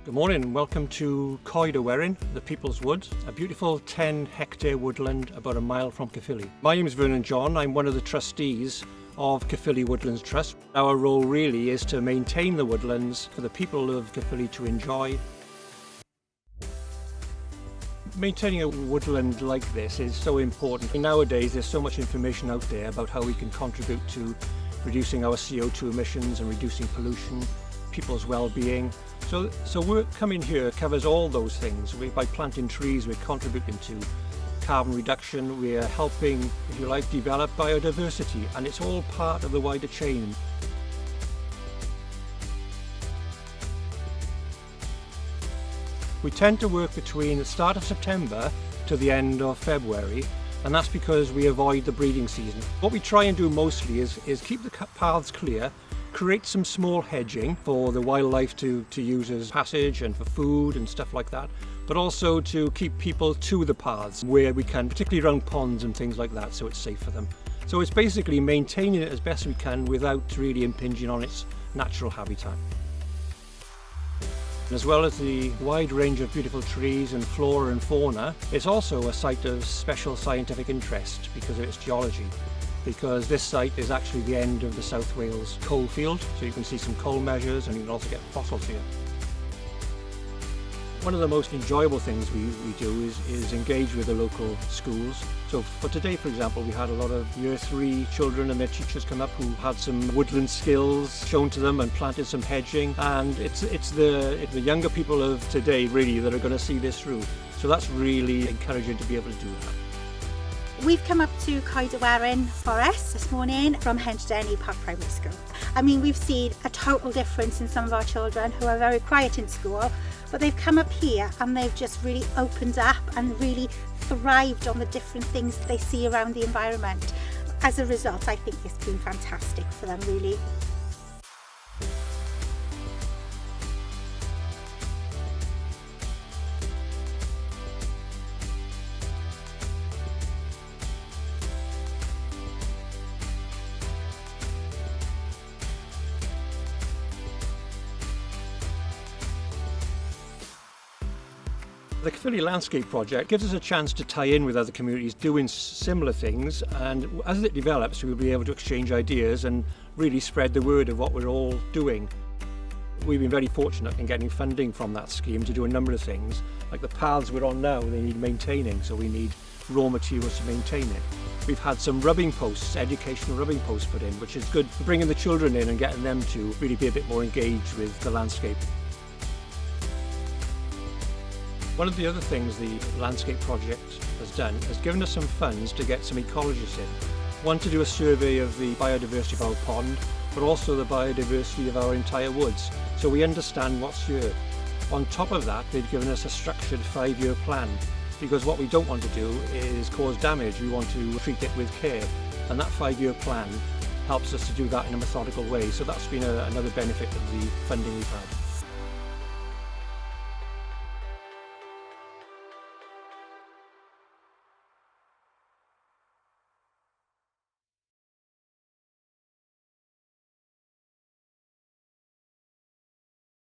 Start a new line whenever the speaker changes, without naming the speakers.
Good morning and welcome to Coed-y-werin, the People's Woods, a beautiful 10-hectare woodland about a mile from Caerffili. My name is Vernon John. I'm one of the trustees of Caerffili Woodlands Trust. Our role really is to maintain the woodlands for the people of Caerffili to enjoy. Maintaining a woodland like this is so important. Nowadays there's so much information out there about how we can contribute to reducing our CO2 emissions and reducing pollution, people's well-being. So work coming here covers all those things. By planting trees, we're contributing to carbon reduction, we're helping, if you like, develop biodiversity, and it's all part of the wider chain. We tend to work between the start of September to the end of February, and that's because we avoid the breeding season. What we try and do mostly is keep the paths clear, create some small hedging for the wildlife to use as passage and for food and stuff like that, but also to keep people to the paths where we can, particularly around ponds and things like that, so it's safe for them. So it's basically maintaining it as best we can without really impinging on its natural habitat. As well as the wide range of beautiful trees and flora and fauna, it's also a site of special scientific interest because of its geology. Because this site is actually the end of the South Wales coal field, so you can see some coal measures and you can also get fossils here. One of the most enjoyable things we do is engage with the local schools. So for today, for example, we had a lot of Year 3 children and their teachers come up who had some woodland skills shown to them and planted some hedging, and it's the younger people of today really that are going to see this through. So that's really encouraging to be able to do that.
We've come up to Coed-y-werin Forest this morning from Henderdenny Park Primary School. I mean, we've seen a total difference in some of our children who are very quiet in school, but they've come up here and they've just really opened up and really thrived on the different things they see around the environment. As a result, I think it's been fantastic for them, really.
The Caerffili Landscape Project gives us a chance to tie in with other communities doing similar things, and as it develops we'll be able to exchange ideas and really spread the word of what we're all doing. We've been very fortunate in getting funding from that scheme to do a number of things. Like the paths we're on now, they need maintaining, so we need raw materials to maintain it. We've had some rubbing posts, educational rubbing posts put in, which is good for bringing the children in and getting them to really be a bit more engaged with the landscape. One of the other things the Landscape Project has done is given us some funds to get some ecologists in. One, to do a survey of the biodiversity of our pond, but also the biodiversity of our entire woods, so we understand what's here. On top of that, they've given us a structured 5-year plan, because what we don't want to do is cause damage. We want to treat it with care, and that 5-year plan helps us to do that in a methodical way, so that's been another benefit of the funding we've had.